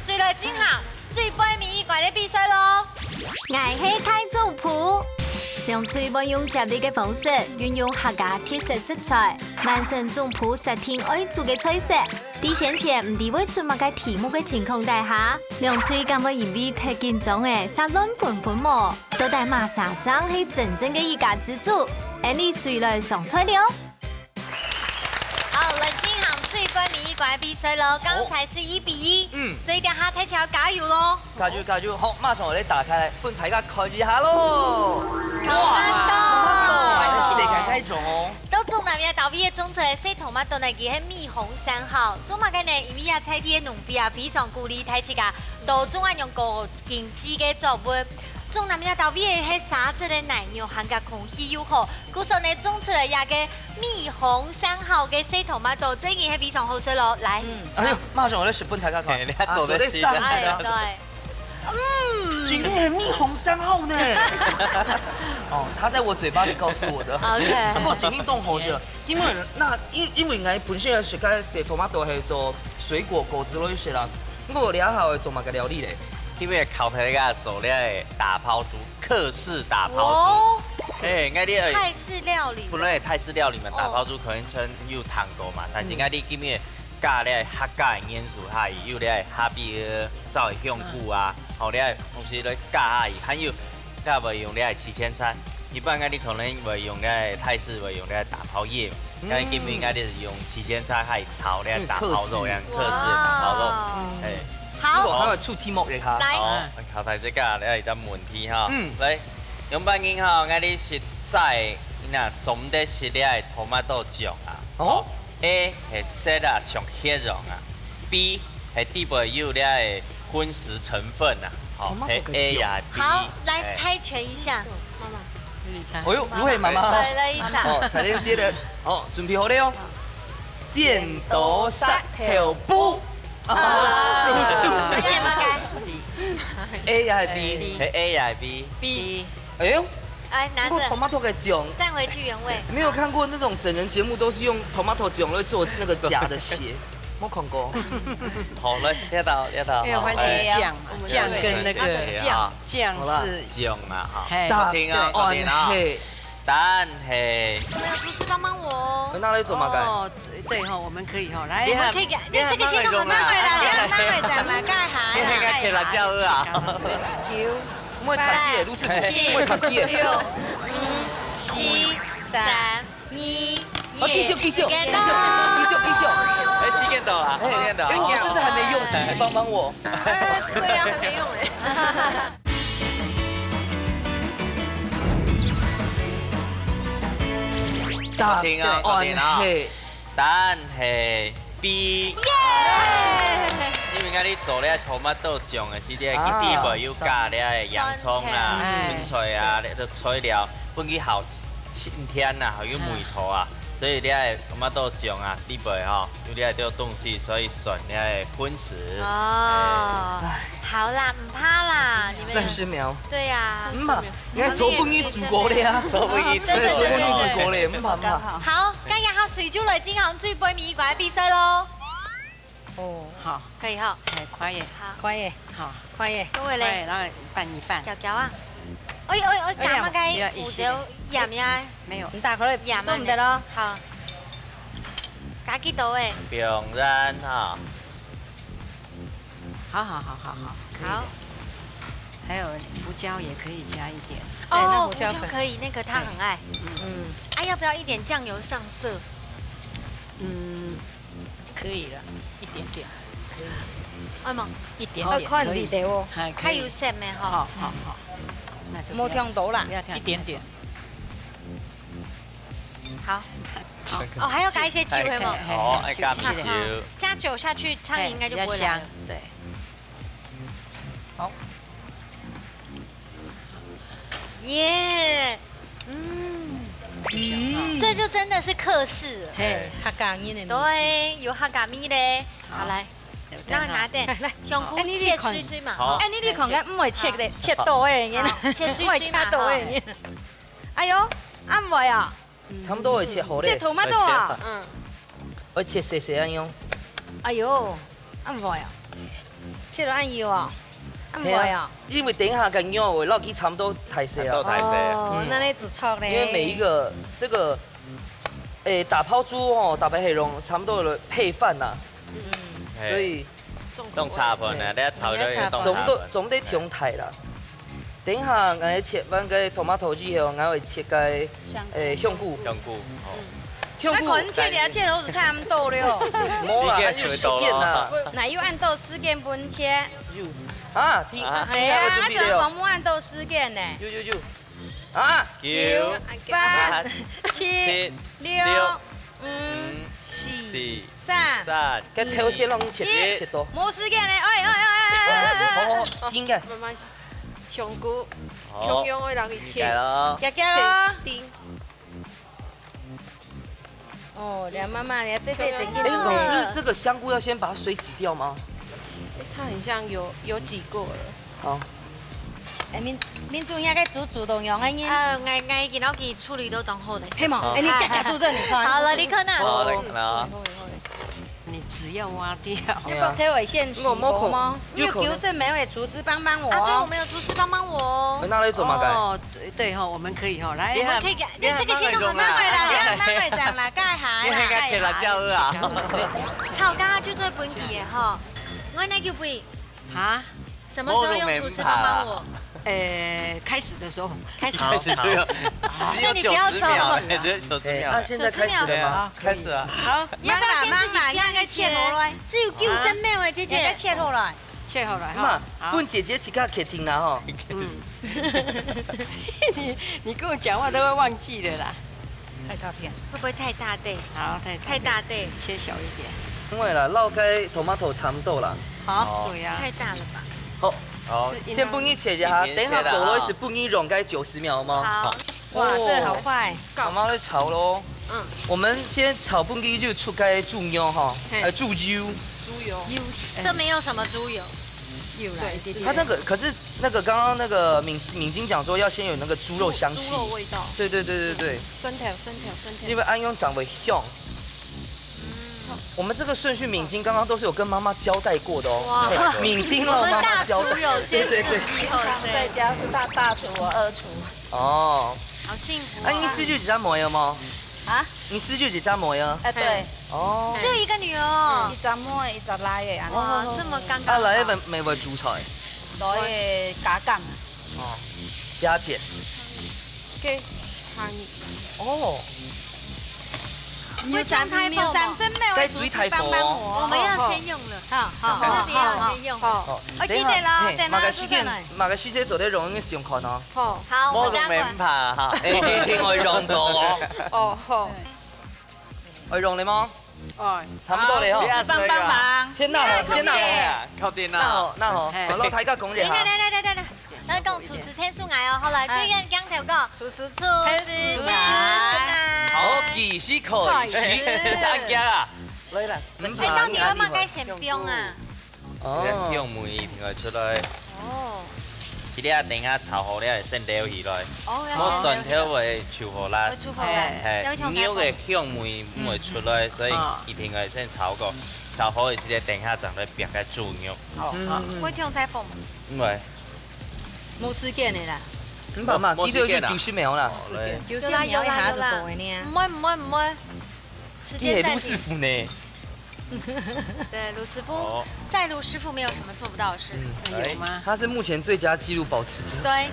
B: 最来金行最杯面一拐的比赛咯。
J: 爱喜太祖谱，用最不用接力嘅方式，运用客家特色食材，完成总谱10天爱做嘅菜色。啲先前唔知會出乜嘅題目嘅情況底下，梁翠咁會因為太緊張嘅，殺亂混混麼？到底馬沙張係真正嘅一家之主，而你誰來上菜了？
B: 好，冷金行最杯面一拐比賽咯，剛才是1-1，所以等下睇起要加油咯。
A: 加油！好，馬上我哋打開，歡迎大家開始下咯。
B: 哇！
A: 世界太重哦。
B: 到中南面豆皮嘅種出嚟西頭麥豆嚟嘅係蜜紅三號，中麥嘅呢因為啊菜啲嘅農皮啊非常鼓勵睇起㗎，到中啊用個經濟嘅作物。中南面豆皮嘅係沙質嘅奶牛，含嘅空氣又好，故所呢種出嚟也嘅蜜紅三號嘅西頭麥豆，這件係非常好食咯。來，
A: 哎呦，馬上我哋食本大家看，
D: 你走得起的。
B: 對。
A: 今天很蜜紅3號呢。哦，他在我嘴巴裡告訴我的。
B: OK。
A: 不過今天凍好咗，因為我本身係食嘅食 tomato 係做水果果子類食啦，我了後係做乜嘅料理咧？
D: 因為烤台個做咧打拋豬，客式打拋豬。我哋
B: 泰式料理。
D: 本來泰式料理嘛，打拋豬可能稱有糖果嘛，但是我哋今日加咧客家嘅元素下，有咧下邊走嘅香菇啊，後咧同時咧加下，還有加會用咧七千菜。一般我哋可能會用咧泰式會用咧打拋葉，但係今日我哋是用七千菜係炒咧打拋肉，樣客式嘅打拋肉，
B: 好，
A: 我會出題目嚟下。
D: 好，考題即個你係得問題哈。嚟，用半斤哈，我哋實在嗱總得是咧係 tomato 醬啊。哦。A 係色啊，像血蓉啊。B 係底部有咧係葷食成分啊。好，係 A 呀 B。
B: 好，來猜拳一下。
A: 哎呦，如何妈妈？
B: 对了，一下。
A: 哦，彩莲接的，哦，准备好了哦。剪刀石头布。
B: 谢妈该。
A: A 还是 B？
D: 係 A 還是 B？
E: B。
A: 哎呦，
B: 来拿着。
A: tomato 给囧。
B: 站回去原位。
A: 没有看过那种整人节目都是用 tomato 囧来做那个假的鞋，没看过。
D: 好嘞，呢度。
E: 没有番茄酱，酱跟那个酱是
D: 醬啊，
E: 哈。
D: 聽啊，我聽啊。但係。
B: 没有厨师帮帮我哦。
A: 那来做嘛该？
E: 哦，对哈，我们可以哈，来。
B: 我们可以给，这个先让我拿回来，拿回来啦，盖下。
D: 你應該切辣椒啊。
A: 唔會睇啲，老師唔會睇啲。
B: 6、5、7、3、2、1。
A: 繼續。
D: 哎，時間到啦，時間到。
A: 哎，我甚至還沒用，廚師幫我。
B: 對呀，還沒用嘞。
D: 聽啊，我聽啊。但係 B。因為你做咧tomato醬的時，你係佢底部有加咧洋蔥啦、芹菜啊，你都材料，本去後10天啊，還有梅頭啊，所以你係tomato醬啊，底部吼，有啲係啲東西，所以選你係分食。
B: 哦，好啦，唔怕啦，你們。
A: 30秒。
B: 對呀。
A: 嘛，你看做本去煮過咧啊，做本去煮過咧，唔怕嘛。
B: 好，今日客隨招來進行最杯米怪比賽咯。
E: 哦，好，
B: 可以哈。
E: 哎，快耶，
I: 快耶，
E: 好，
I: 快耶，
B: 各位咧，
E: 然後一半一半。
B: 攪攪啊！我打乜雞？胡椒鹽呀？
E: 沒有，
I: 唔大可能
B: 鹽
I: 都唔得咯。
B: 好，加幾度誒？
D: 並然哈。
E: 好。
B: 好。
E: 還有胡椒也可以加一點。
B: 哦，胡椒可以，那個他很愛。哎，要不要一點醬油上色？
H: 可以了，一點點，可以。
B: 愛嘛？
H: 一點點，
I: 看你哋喎，
B: 它有色咩？
E: 好，
I: 冇聽到啦，
H: 一點點。
B: 好。哦，還要加一些酒，有冇？
D: 好，要加酒。
B: 加酒下去，蒼蠅應該就不會來了。
E: 對。
H: 好。
B: 耶，這就真的是客式了。
I: 嘿，客家人的。
B: 對，有客家米咧。好來，拿點，香菇切碎碎嘛。
I: 哎，你看看，唔會切的，切多誒，
B: 切碎碎嘛。
I: 哎呦，唔會啊。
A: 差不多會切好咧。
I: 切tomato啊？
A: 會切細細咁樣。
I: 哎呦，唔會啊。切到按要啊。唔會啊，
A: 因為等一下個肉會落去差不多太細啊。
I: 哦，那你煮錯咧。
A: 因為每一個這個，打拋豬哦，打白黑龍差不多的配飯呐。所以。
D: 凍茶盤啊，你一炒咗要凍茶盤。
A: 總得調態啦。等一下我切完個 tomato 之後，我會切個香菇。
D: 香菇。
I: 香菇。可能切嚟切到就差唔多了。
A: 冇啦，還有絲件呐。
I: 哪有按豆絲件分切？
A: 啊，
I: 係啊，仲有黃木按豆絲件呢。
A: 有。啊
D: ！9、
I: 8、7、6、5、4、3。
A: 個頭先攏切多。
I: 冇時間咧，哎。
A: 好，應該。
G: 慢慢香菇，用會讓你切。
I: 夾咯。丁。哦，兩媽媽，你這整個。
A: 老師，這個香菇要先把水擠掉嗎？
G: 它很像有擠過了。
A: 好。
I: 民主應該煮都用安尼。
B: 我見到佢處理都仲好嘞。
I: 係嘛？你夾肚子，你看。
B: 好了，你看呐。
E: 你只要挖掉。
I: 要推尾線洗過嗎？有求是沒有廚師幫我。
B: 啊，對，我們有廚師幫我哦。
A: 那來做嘛？
E: 哦，對哈，我們可以哈，來。
B: 我們可以給，這個先讓我拿回來，拿回來這樣來蓋下。
D: 你係該切辣椒啊？
B: 炒家就做本地嘅哈。我那叫杯
E: 啊？
B: 什麼時候用廚師幫幫我？
E: 開始的時候。
D: 開始就有，只有90秒，只有90秒。
A: 那現在開始了嗎？
D: 開始啊。
B: 好，要不要先自己應該切好來？只有9秒誒，姐姐。
I: 切好來，
E: 切好來。
A: 嘛，問姐姐去看客廳啦哈。
E: 你跟我講話都會忘記的啦。
I: 太大片。
B: 會不會太大對？
E: 好，
B: 太大對，
E: 切小一點。
A: 因為啦，撈開 tomato 差唔多啦。
I: 好，
E: 對呀。
B: 太大了吧？
A: 好，先幫你切一下，等下過來是幫你溶解90秒嗎？
B: 好。
I: 哇，这好快！
A: 妈妈在炒喽。我们先炒半鸡就出该猪油哈，猪油。
G: 猪油。
B: 这没有什么猪油。
I: 有啦，
A: 它那个可是那个刚刚那个敏晶讲说要先有那个猪肉香气。
G: 猪肉味道。
A: 对。
G: 酸条。
A: 因为安用长得香。我们这个顺序，敏晶刚刚都是有跟妈妈交代过的哦。哇，敏晶让妈妈交代。
B: 我们大厨有先制以后，
K: 在家是大厨，我二厨。
A: 哦，
B: 好幸福。
A: 你私住幾隻妹啊嘛？
K: 啊？
A: 你私住幾隻妹啊？
K: 对。
A: 哦。
B: 只有一个女儿。
K: 一隻妹，一隻奶嘅。
B: 哇，这麼尷尬。
A: 來咪會煮菜。
K: 來嘅加減。
A: 哦，加減。
G: 給哈尼。
A: 哦。
I: 没有三分
A: 该煮一台佛。
B: 我们要先用了。好，那边要先用。
I: 我記得啦，等下
A: 時間，馬個師姐做啲肉應該試用看咯。
B: 好，
D: 我都免怕哈。
A: 今天我用到哦。
G: 哦，好。
A: 我用你嗎？
G: 哦，
A: 差不多了哈。
K: 幫忙。
A: 先拿好。
D: 靠電啦。
A: 那好，老太家講一下。
B: 來講廚師聽書嗌哦，後來對人講條個廚師
A: 好，繼續開。
D: 大家
A: 來啦。
B: 到底要唔要該先冰啊？
D: 用梅片來出來。哦。一粒等下炒好了，先撩起來。我蒜頭會炒好啦。係。牛嘅香味唔會出來，所以一定係先炒過。炒好嘅時間，等下就嚟煸嘅豬肉。
B: 會用台風嗎？
D: 唔會。
I: 冇時間嘅啦。
A: 媽媽，呢度要90秒啦。
I: 90秒一下就到嘅呢。
B: 唔會。時間暫停。
A: 師傅呢？
B: 對，盧師傅，在盧師傅沒有什麼做不到的事。
E: 有嗎？
A: 他是目前最佳紀錄保持者。
B: 對。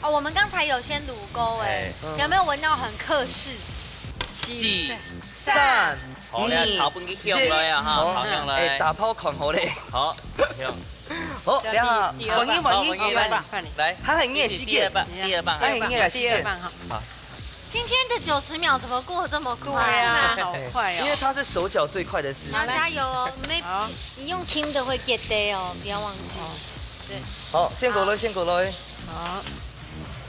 B: 哦，我們剛才有先滷溝哎，有沒有聞到很客式
A: ？4、3、
D: 2、炒半雞香來啊哈，炒香來。
A: 打拋狂好嘞。
D: 好，香。
A: 好，等下，
D: 來，
A: 他很熱時間，
D: 第二棒，
A: 他很熱時間。
E: 好。
B: 今天的90秒怎麼過得這麼快
E: 啊？好快哦！
A: 因為他是手腳最快的事。
B: 你要加油哦，你用聽的會 get day 哦，不要忘記。對。
A: 好，先過來，先過來。
B: 好。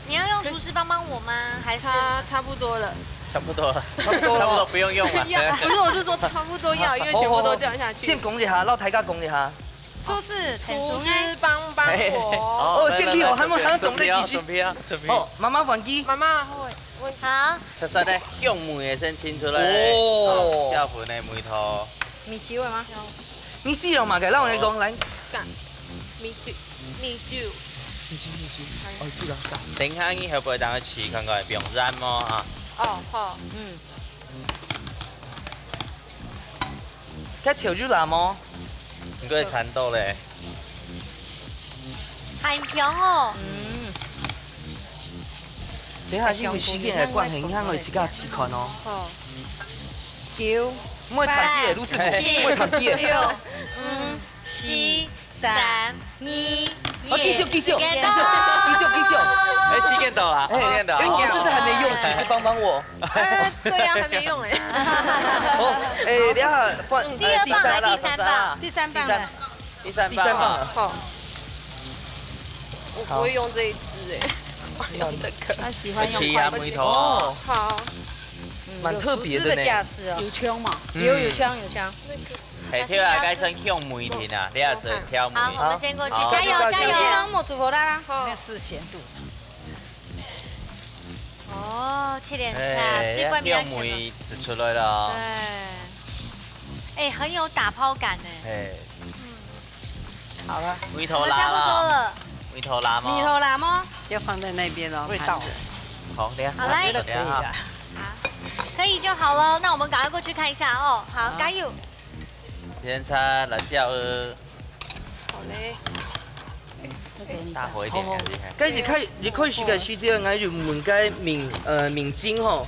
B: 你要用廚師幫我嗎？還是
G: 差不多了？
D: 差不多，不用用了。
G: 不是，我是說差不多要，因為全部都掉下去。
A: 先講一下，讓大家講一下。
G: 廚師幫我。
A: 哦，先去哦，還冇總得繼續。
D: 準備。
A: 好，媽媽還機。
G: 媽媽
B: 好。
D: 實際咧，香梅嘅先清出來。
A: 哦。
D: 椒粉嘅梅頭。
I: 米酒係嗎？
A: 你試用嘛？嘅，讓我嚟講嚟。
G: 米酒。
A: 哦，知道。
D: 等下你後背當去試看看，不用染麼哈。
G: 哦，好。
A: 該調住辣麼？
D: 應該產到咧。
B: 很香哦。
A: 等下先會時間嚟關係，影響我哋自家試看哦。
G: 好。
I: 9、
A: 唔會彈機嘅，盧師傅，唔會彈機嘅。
B: 6、5、4、3、2、1。
A: 繼續。
D: 時間到啦，時間到。
A: 我是不是還沒用？廚師幫我。
G: 對呀，還沒用哎。
A: 好，等下換
B: 第2棒還是第3棒？
I: 第3棒了。
D: 第三棒。
G: 好。我不會用這一支哎。用這個。
I: 他喜歡用
D: 快梅頭哦。
G: 好。
A: 蠻特別的呢。
I: 架勢哦。
K: 有槍嘛？
I: 有槍。
D: 係跳下該穿香梅田啊，你也是跳梅。
B: 好，我們先過去，加油！
I: 莫煮火辣啦。
K: 沒有試鹹度。
B: 哦，切點菜，這塊面。
D: 香梅就出來了。
B: 對。很有打拋感呢。
I: 好了。
D: 梅頭辣。
B: 差不多了。
D: 梅頭辣嗎？
I: 米頭辣嗎？
E: 要放在那邊哦。
K: 味道。
D: 好，等下。
B: 好來。
K: 可以的。
B: 可以就好了，那我們趕快過去看一下哦。好，加油。
D: 先擦辣椒。
G: 好嘞。
D: 大火一點，
A: 跟住你開始嘅時間，我就問個敏晶吼，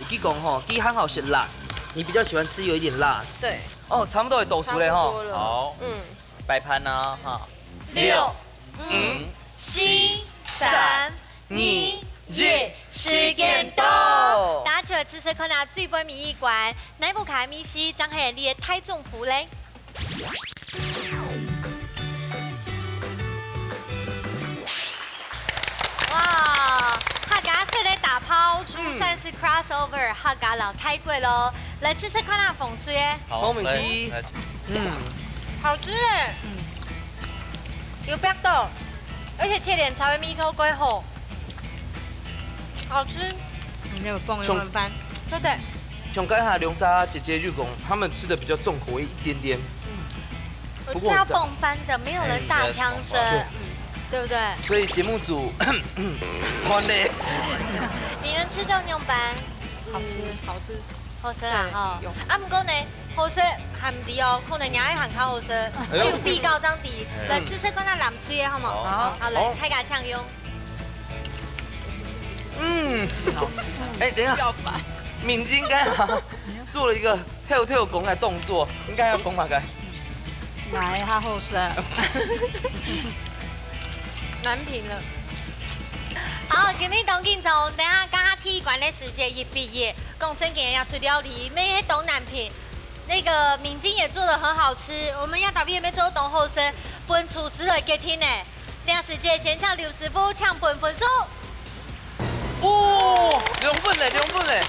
A: 你講吼，你很好吃辣，你比較喜歡吃有一點辣。
G: 對。
A: 哦，差不多係倒數咧吼。
D: 好。擺盤啦，哈。
B: 6、5、4、3、2、1，時間到。打出此時看下最杯面一關，哪部卡米西張開你嘅太中譜咧？哇！ cross over 客家老太贵喽。来吃吃看那风吹，
A: 好，问题，
B: 好吃耶，有白豆，而且切点才会米头龟好，好吃。
I: 里面有蹦一碗饭，
B: 对对。
A: 像刚才龙沙姐姐就讲，他们吃的比较重口味一点点。
B: 我加蹦翻的，没有人大枪声，对不对？
A: 所以节目组欢乐。
B: 你们吃这种班，
G: 好吃，好吃。
B: 好食啦吼，啊，不过呢，好食含啲哦，可能也係行較好食，我有比較爭啲，來試試看那南吹嘅好冇？好，來睇下醬用。
A: 哎，等一下，敏晶应该做了一个跳拱的动作，应该要拱马该。
K: 来，它好食。
B: 难评了。好，今日当警长，等下跟他体育馆的时间一毕业，讲真给要出料理，没东南品。那个敏晶也做得很好吃，我们要打边没做懂后生，本厨师来给听呢。等下时间先抢刘师傅抢本分数。
A: 哦，2分嘞，2分嘞。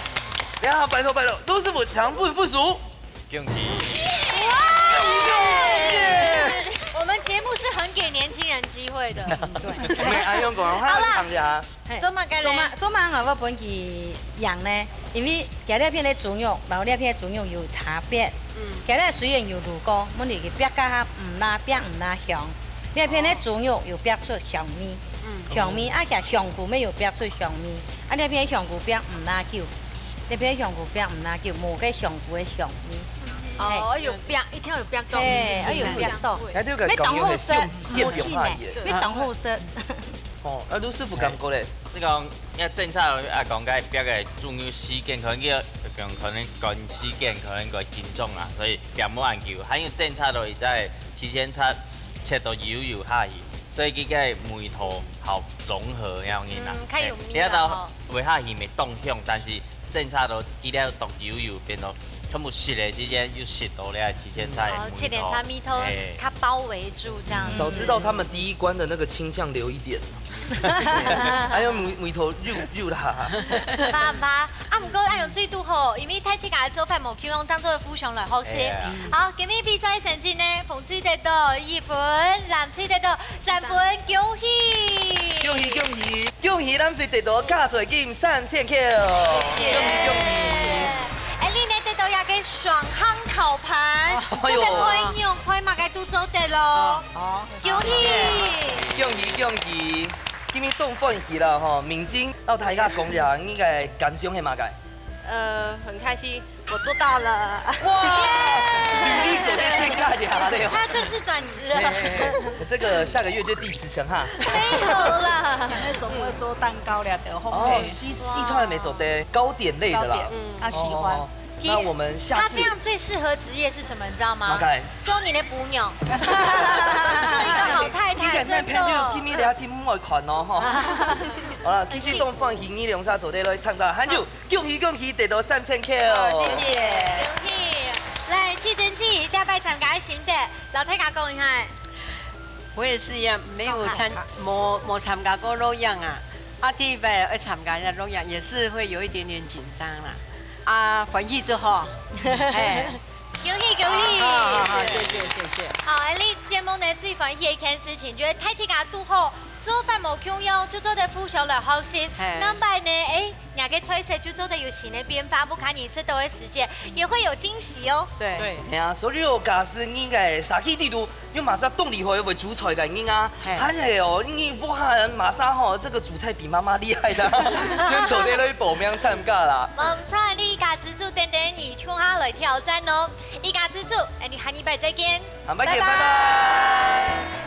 A: 等下拜托，陆师傅抢本不熟。
D: 恭喜！
B: 我们节目是很给年轻人机会的。
A: 对。没安用讲，还有讲下。
B: 做乜嘅咧？
I: 做乜我本去养呢？因为今日片的猪肉，然后呢片猪肉有差别。今日虽然有卤锅，我哋嘅煸家下唔拉煸唔拉香。呢片的猪肉有煸出香味，香味啊，其香菇没有煸出香味，啊呢片香菇煸唔拉久，呢片香菇煸唔拉久，冇嘅香菇嘅香味。
B: 哦，有煸，一定要有煸到，
I: 有煸到，
A: 要
I: 等后生，
A: 冇气呢，
I: 要等后生。
A: 哦，啊，陆师傅感觉咧？
D: 你讲，因政策啊讲解别个重要事件，可能叫讲可能赶事件，可能个严重啊，所以别冇研究。还有政策就在提前切到油下去，所以佢个梅头好融合样嘢啦。
B: 较有味
D: 啦。到维下去没动向，但是政策都佢了动油变到。全部湿的之间又湿到了提前菜，
B: 切点茶米头，它包围住这样。
A: 早知道他们第一关的那个青酱留一点，还有梅头肉啦。
B: 爸爸，啊唔过要用水度好，因为太起家做饭冇叫用当做副上来好些。好，今日比赛成绩呢，风吹得到1分，蓝吹得到3分，恭喜！
A: 恭喜恭喜恭喜！蓝水得到加税金3000 Q， 恭喜恭喜！
B: 哎，你呢得到一个双夯烤盘，这个配用配马该都做得咯。恭喜！
A: 恭喜恭喜！今日动饭去了吼，明晶到台下讲下，应该感想系嘛个？
G: 很开心，我做到了。
A: 哇！履历走在最大俩的。
B: 他正式转职了。
A: 这个下个月就第10层哈。
B: 没有啦。
K: 那总会做蛋糕了的烘
A: 焙。西川也没走的糕点类的啦。
K: 他喜欢。
A: 那我们下次
B: 他这样最适合职业是什么？你知道吗？做你的补鸟，做一个好太太，真的。
A: 今日俩节目外看哦哈。好了，继续动放行你龙沙走的来唱到，还有恭喜恭喜得到3000 Q，
B: 谢谢。恭喜！来，气蒸气，大拜参加新的，老太家讲一下。
E: 我也是一样，没参加过录样啊，第一摆要参加一下录样，也是会有一点点紧张啦。啊，回去之后，哎，
B: 恭喜恭喜！
E: 好，谢谢。
B: 好，你节目呢最欢喜一件事情，就是太起家拄好做饭冇穷用，就做得富小了好心。那摆呢，两个菜色就做得有新的变化，不看你是多的时间，也会有惊喜哦。
E: 对。
A: 哎呀，所有家是应该杀气地图，又马上动力会为煮菜的应啊。而且哦，你哇，马上吼，这个煮菜比妈妈厉害的，先走在那报名参加啦。
B: 唔错，你一家之主等等你冲下来挑战哦。一家之主，你下礼拜再见。
A: 拜拜。